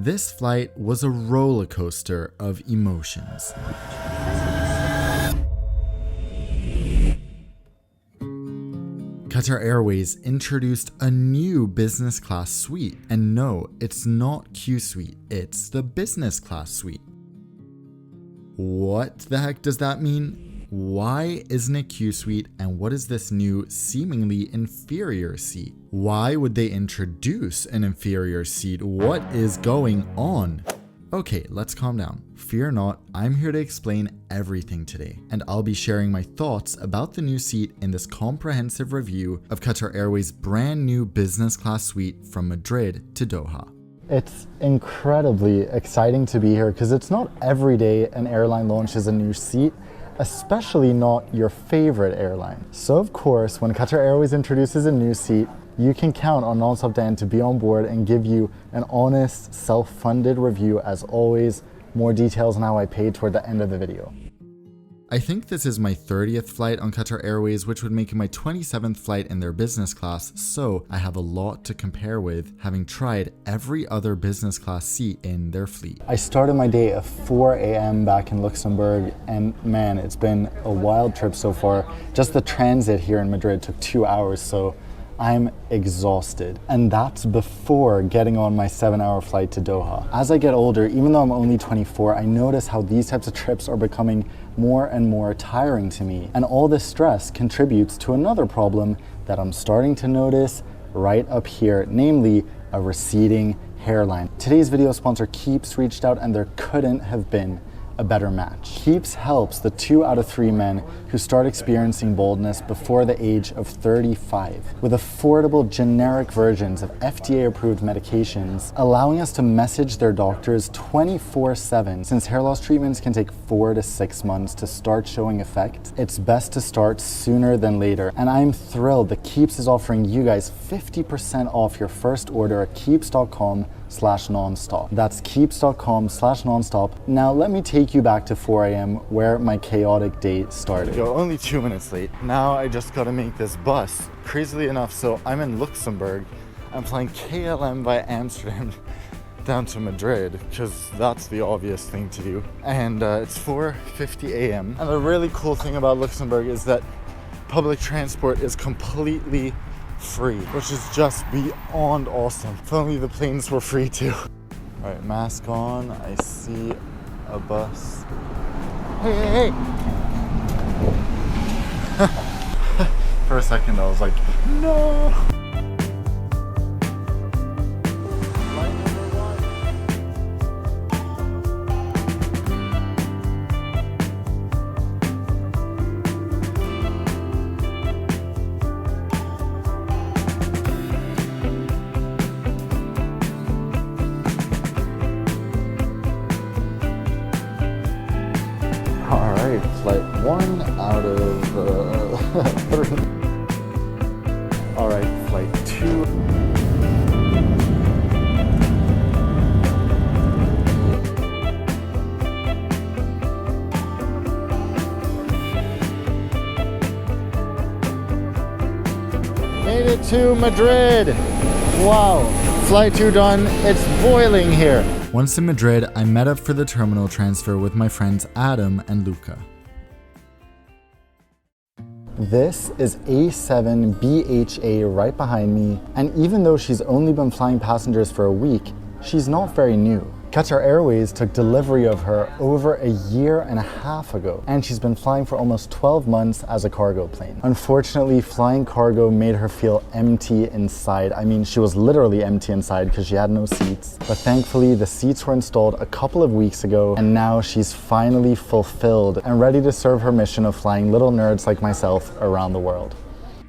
This flight was a roller coaster of emotions. Qatar Airways introduced a new business class suite, and no, it's not Qsuite, it's the business class suite. What the heck does that mean? Why isn't it Qsuite, and what is this new seemingly inferior seat? Why would they introduce an inferior seat? What is going on? Okay, let's calm down. Fear not, I'm here to explain everything today, and I'll be sharing my thoughts about the new seat in this comprehensive review of Qatar Airways' brand new business class suite from Madrid to Doha. It's incredibly exciting to be here because it's not every day an airline launches a new seat, especially not your favorite airline. So of course, when Qatar Airways introduces a new seat, you can count on Nonstop Dan to be on board and give you an honest, self-funded review as always. More details on how I paid toward the end of the video. I think this is my 30th flight on Qatar Airways, which would make it my 27th flight in their business class, so I have a lot to compare with, having tried every other business class seat in their fleet. I started my day at 4 a.m. back in Luxembourg, and man, it's been a wild trip so far. Just the transit here in Madrid took 2 hours, so I'm exhausted. And that's before getting on my 7-hour flight to Doha. As I get older, even though I'm only 24, I notice how these types of trips are becoming more and more tiring to me. And all this stress contributes to another problem that I'm starting to notice right up here, namely a receding hairline. Today's video sponsor Qeeps reached out, and there couldn't have been a better match. Qeeps helps the 2 out of 3 men who start experiencing baldness before the age of 35 with affordable generic versions of FDA-approved medications, allowing us to message their doctors 24/7. Since hair loss treatments can take 4 to 6 months to start showing effect, it's best to start sooner than later. And I'm thrilled that Qeeps is offering you guys 50% off your first order at Qeeps.com/nonstop. That's Qeeps.com/nonstop. Now let me take you back to 4 a.m. where my chaotic day started. Yo, only 2 minutes late. Now I just gotta make this bus. Crazily enough, so I'm in Luxembourg. I'm flying KLM via Amsterdam down to Madrid because that's the obvious thing to do. And it's 4:50 a.m. And the really cool thing about Luxembourg is that public transport is completely free, which is just beyond awesome. If only the planes were free too. All right, mask on. I see a bus. Hey. For a second I was like, no. Flight 1 out of 3. All right, flight 2. Made it to Madrid. Wow, flight 2 done. It's boiling here. Once in Madrid, I met up for the terminal transfer with my friends Adam and Luca. This is A7BHA right behind me, and even though she's only been flying passengers for a week, she's not very new. Qatar Airways took delivery of her over a year and a half ago, and she's been flying for almost 12 months as a cargo plane. Unfortunately, flying cargo made her feel empty inside. I mean, she was literally empty inside because she had no seats. But thankfully, the seats were installed a couple of weeks ago, and now she's finally fulfilled and ready to serve her mission of flying little nerds like myself around the world.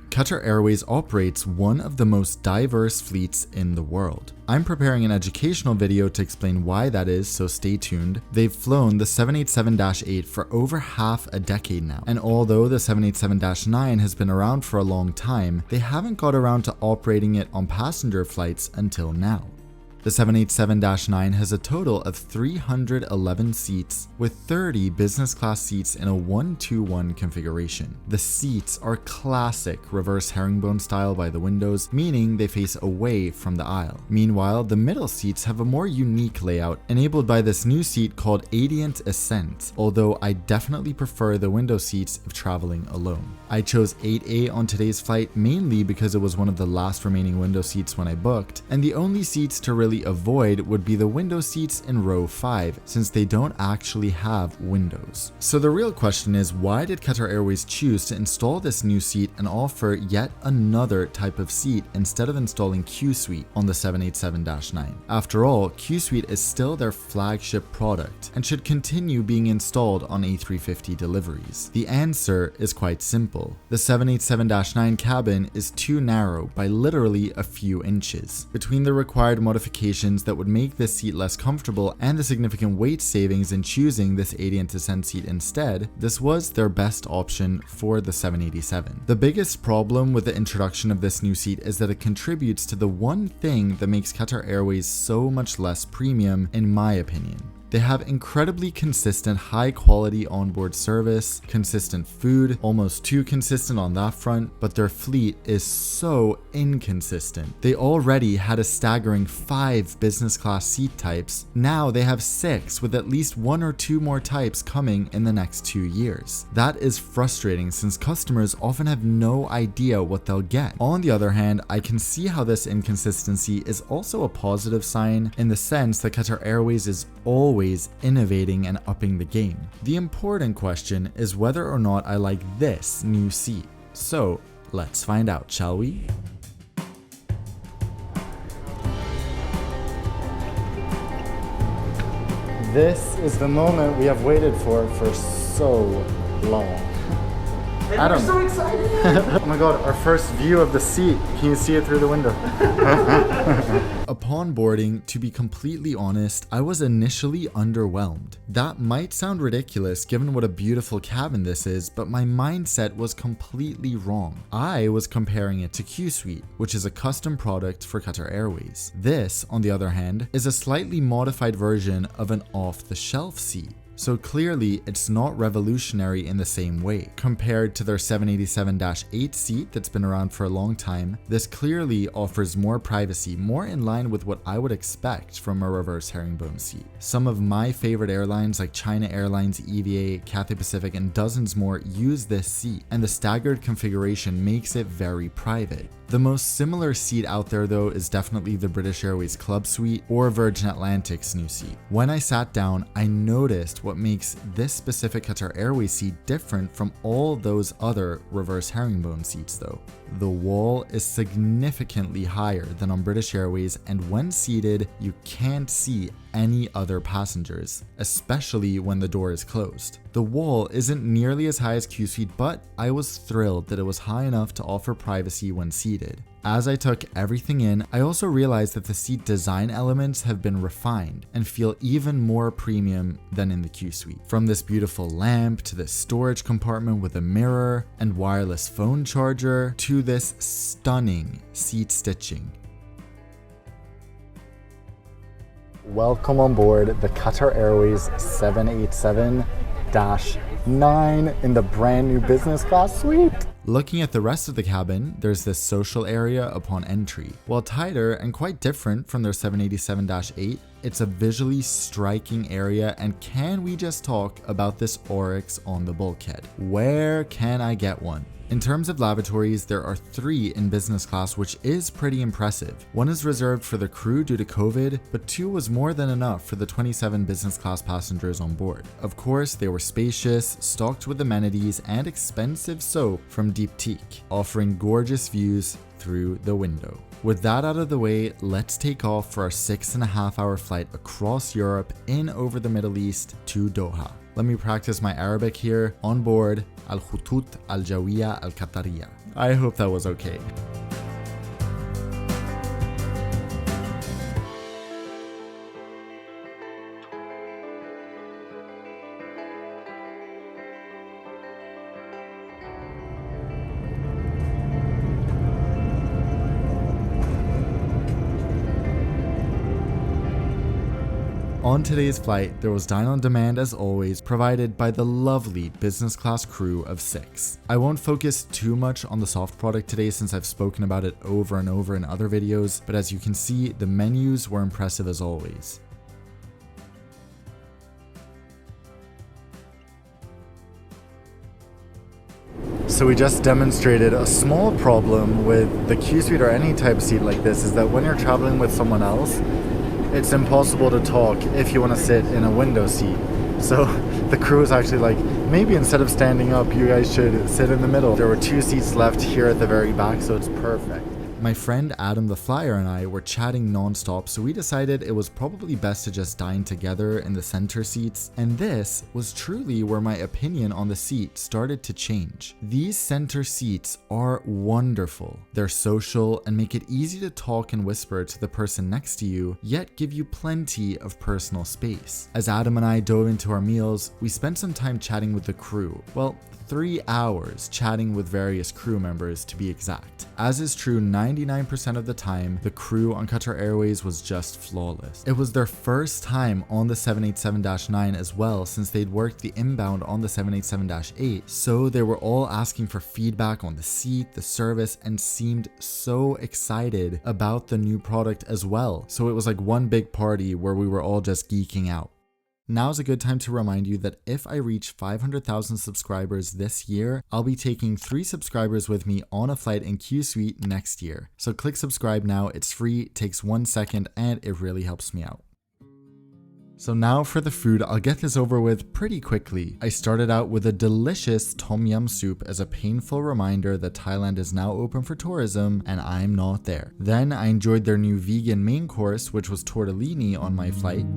Qatar Airways operates one of the most diverse fleets in the world. I'm preparing an educational video to explain why that is, so stay tuned. They've flown the 787-8 for over half a decade now, and although the 787-9 has been around for a long time, they haven't got around to operating it on passenger flights until now. The 787-9 has a total of 311 seats, with 30 business class seats in a 1-2-1 configuration. The seats are classic reverse herringbone style by the windows, meaning they face away from the aisle. Meanwhile, the middle seats have a more unique layout, enabled by this new seat called Adient Ascent, although I definitely prefer the window seats if traveling alone. I chose 8A on today's flight mainly because it was one of the last remaining window seats when I booked, and the only seats to really avoid would be the window seats in row 5, since they don't actually have windows. So the real question is, why did Qatar Airways choose to install this new seat and offer yet another type of seat instead of installing Qsuite on the 787-9? After all, Qsuite is still their flagship product and should continue being installed on A350 deliveries. The answer is quite simple. The 787-9 cabin is too narrow by literally a few inches. Between the required modifications that would make this seat less comfortable and the significant weight savings in choosing this Adient Ascent seat instead, this was their best option for the 787. The biggest problem with the introduction of this new seat is that it contributes to the one thing that makes Qatar Airways so much less premium, in my opinion. They have incredibly consistent, high-quality onboard service, consistent food, almost too consistent on that front, but their fleet is so inconsistent. They already had a staggering 5 business class seat types. Now they have 6, with at least 1 or 2 more types coming in the next 2 years. That is frustrating since customers often have no idea what they'll get. On the other hand, I can see how this inconsistency is also a positive sign in the sense that Qatar Airways is always innovating and upping the game. The important question is whether or not I like this new seat. So let's find out, shall we? This is the moment we have waited for so long. Adam. I'm so excited! Oh my god, our first view of the seat. Can you see it through the window? Upon boarding, to be completely honest, I was initially underwhelmed. That might sound ridiculous given what a beautiful cabin this is, but my mindset was completely wrong. I was comparing it to Qsuite, which is a custom product for Qatar Airways. This, on the other hand, is a slightly modified version of an off-the-shelf seat. So clearly, it's not revolutionary in the same way. Compared to their 787-8 seat that's been around for a long time, this clearly offers more privacy, more in line with what I would expect from a reverse herringbone seat. Some of my favorite airlines like China Airlines, EVA, Cathay Pacific, and dozens more use this seat, and the staggered configuration makes it very private. The most similar seat out there though is definitely the British Airways Qsuite or Virgin Atlantic's new seat. When I sat down, I noticed what makes this specific Qatar Airways seat different from all those other reverse herringbone seats though. The wall is significantly higher than on British Airways, and when seated, you can't see any other passengers, especially when the door is closed. The wall isn't nearly as high as Qsuite, but I was thrilled that it was high enough to offer privacy when seated. As I took everything in, I also realized that the seat design elements have been refined and feel even more premium than in the Qsuite. From this beautiful lamp to this storage compartment with a mirror and wireless phone charger to this stunning seat stitching. Welcome on board the Qatar Airways 787-9 in the brand new business class suite. Looking at the rest of the cabin, there's this social area upon entry. While tighter and quite different from their 787-8, it's a visually striking area, and can we just talk about this oryx on the bulkhead? Where can I get one? In terms of lavatories, there are 3 in business class, which is pretty impressive. One is reserved for the crew due to COVID, but 2 was more than enough for the 27 business class passengers on board. Of course, they were spacious, stocked with amenities, and expensive soap from Deep Teak, offering gorgeous views through the window. With that out of the way, let's take off for our 6.5-hour flight across Europe in over the Middle East to Doha. Let me practice my Arabic here on board Al-Khutut Al-Jawiya Al-Qatariya. I hope that was okay. On today's flight, there was dine on demand as always, provided by the lovely business class crew of 6. I won't focus too much on the soft product today since I've spoken about it over and over in other videos, but as you can see, the menus were impressive as always. So we just demonstrated a small problem with the Qsuite or any type of seat like this is that when you're traveling with someone else, it's impossible to talk if you want to sit in a window seat. So the crew is actually like, maybe instead of standing up, you guys should sit in the middle. There were 2 seats left here at the very back, so it's perfect. My friend Adam the Flyer and I were chatting non-stop, so we decided it was probably best to just dine together in the center seats, and this was truly where my opinion on the seat started to change. These center seats are wonderful. They're social and make it easy to talk and whisper to the person next to you, yet give you plenty of personal space. As Adam and I dove into our meals, we spent some time chatting with the crew. Well, 3 hours chatting with various crew members to be exact. As is true 99% of the time, the crew on Qatar Airways was just flawless. It was their first time on the 787-9 as well, since they'd worked the inbound on the 787-8, so they were all asking for feedback on the seat, the service, and seemed so excited about the new product as well. So it was like one big party where we were all just geeking out. Now's a good time to remind you that if I reach 500,000 subscribers this year, I'll be taking 3 subscribers with me on a flight in Qsuite next year. So click subscribe now, it's free, takes 1 second, and it really helps me out. So now for the food, I'll get this over with pretty quickly. I started out with a delicious tom yum soup as a painful reminder that Thailand is now open for tourism and I'm not there. Then I enjoyed their new vegan main course, which was tortellini on my flight.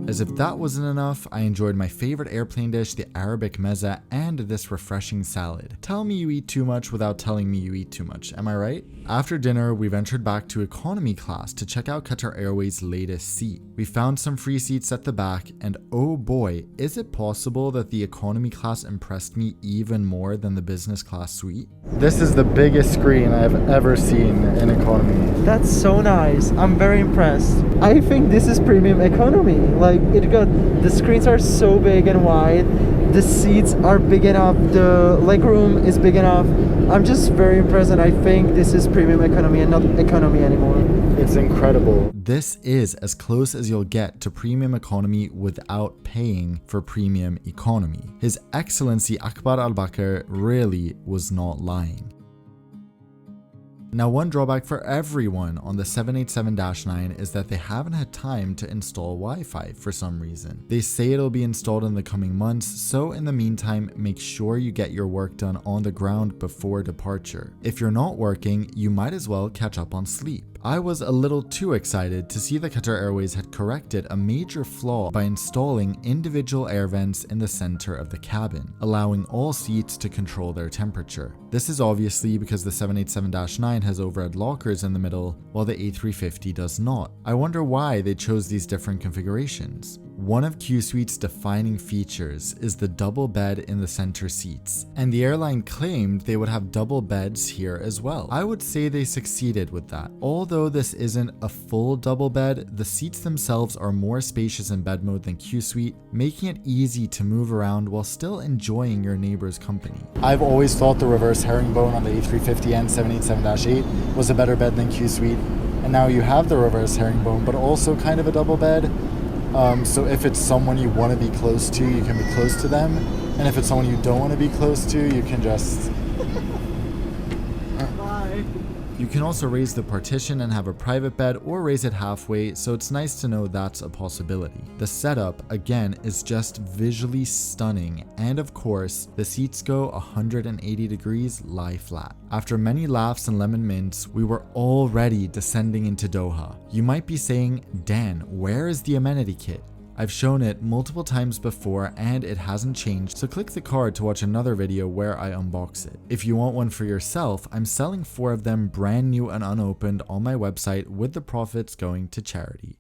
As if that wasn't enough, I enjoyed my favorite airplane dish, the Arabic mezza, and this refreshing salad. Tell me you eat too much without telling me you eat too much, am I right? After dinner, we ventured back to economy class to check out Qatar Airways' latest seat. We found some free seats at the back, and oh boy, is it possible that the economy class impressed me even more than the business class suite? This is the biggest screen I've ever seen in economy. That's so nice. I'm very impressed. I think this is premium economy. Like, the screens are so big and wide, the seats are big enough, the legroom is big enough. I'm just very impressed, and I think this is premium economy and not economy anymore. It's incredible. This is as close as you'll get to premium economy without paying for premium economy. His Excellency Akbar Al-Bakr really was not lying. Now, one drawback for everyone on the 787-9 is that they haven't had time to install Wi-Fi for some reason. They say it'll be installed in the coming months, so in the meantime, make sure you get your work done on the ground before departure. If you're not working, you might as well catch up on sleep. I was a little too excited to see that Qatar Airways had corrected a major flaw by installing individual air vents in the center of the cabin, allowing all seats to control their temperature. This is obviously because the 787-9 has overhead lockers in the middle, while the A350 does not. I wonder why they chose these different configurations. One of Qsuite's defining features is the double bed in the center seats, and the airline claimed they would have double beds here as well. I would say they succeeded with that. Although this isn't a full double bed, the seats themselves are more spacious in bed mode than Qsuite, making it easy to move around while still enjoying your neighbor's company. I've always thought the reverse herringbone on the A350 and 787-8 was a better bed than Qsuite, and now you have the reverse herringbone, but also kind of a double bed. So if it's someone you want to be close to, you can be close to them. And if it's someone you don't want to be close to, you can just... Bye. You can also raise the partition and have a private bed or raise it halfway, so it's nice to know that's a possibility. The setup, again, is just visually stunning, and of course, the seats go 180 degrees lie flat. After many laughs and lemon mints, we were already descending into Doha. You might be saying, Dan, where is the amenity kit? I've shown it multiple times before and it hasn't changed, so click the card to watch another video where I unbox it. If you want one for yourself, I'm selling 4 of them brand new and unopened on my website with the profits going to charity.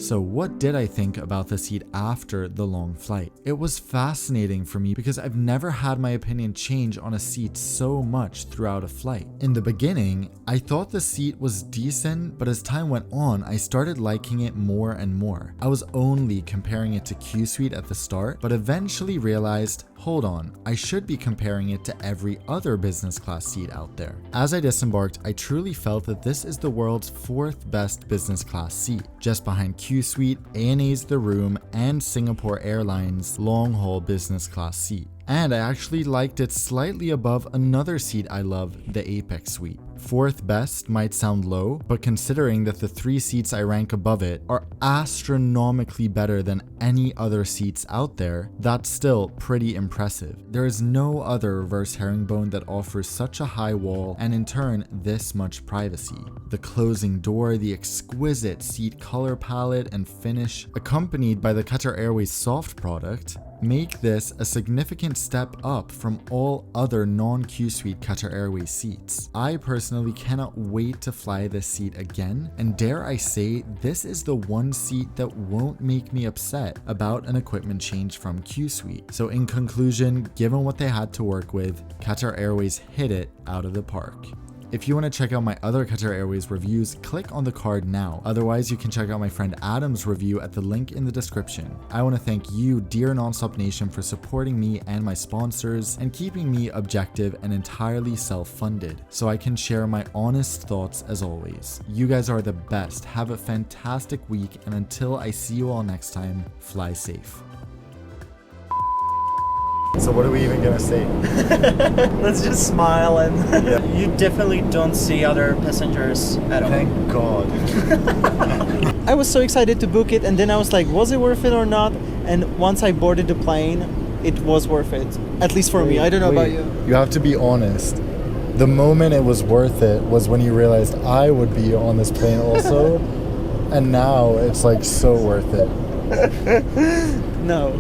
So what did I think about the seat after the long flight? It was fascinating for me because I've never had my opinion change on a seat so much throughout a flight. In the beginning, I thought the seat was decent, but as time went on, I started liking it more and more. I was only comparing it to Qsuite at the start, but eventually realized, hold on, I should be comparing it to every other business class seat out there. As I disembarked, I truly felt that this is the world's 4th best business class seat, just behind Qsuite, ANA's The Room, and Singapore Airlines' long-haul business class seat. And I actually liked it slightly above another seat I love, the Apex Suite. 4th best might sound low, but considering that the 3 seats I rank above it are astronomically better than any other seats out there, that's still pretty impressive. There is no other reverse herringbone that offers such a high wall and in turn this much privacy. The closing door, the exquisite seat color palette and finish, accompanied by the Qatar Airways soft product, make this a significant step up from all other non-Qsuite Qatar Airways seats. I personally cannot wait to fly this seat again, and dare I say, this is the one seat that won't make me upset about an equipment change from Qsuite. So in conclusion, given what they had to work with, Qatar Airways hit it out of the park. If you want to check out my other Qatar Airways reviews, click on the card now. Otherwise, you can check out my friend Adam's review at the link in the description. I want to thank you, dear Nonstop Nation, for supporting me and my sponsors and keeping me objective and entirely self-funded, so I can share my honest thoughts as always. You guys are the best. Have a fantastic week, and until I see you all next time, fly safe. So what are we even gonna say? Let's just smile and Yeah. You definitely don't see other passengers at all. Thank God. I was so excited to book it, and then I was like, was it worth it or not? And once I boarded the plane, it was worth it. At least for me. I don't know about you. You have to be honest. The moment it was worth it was when you realized I would be on this plane also. And now it's like so worth it. No.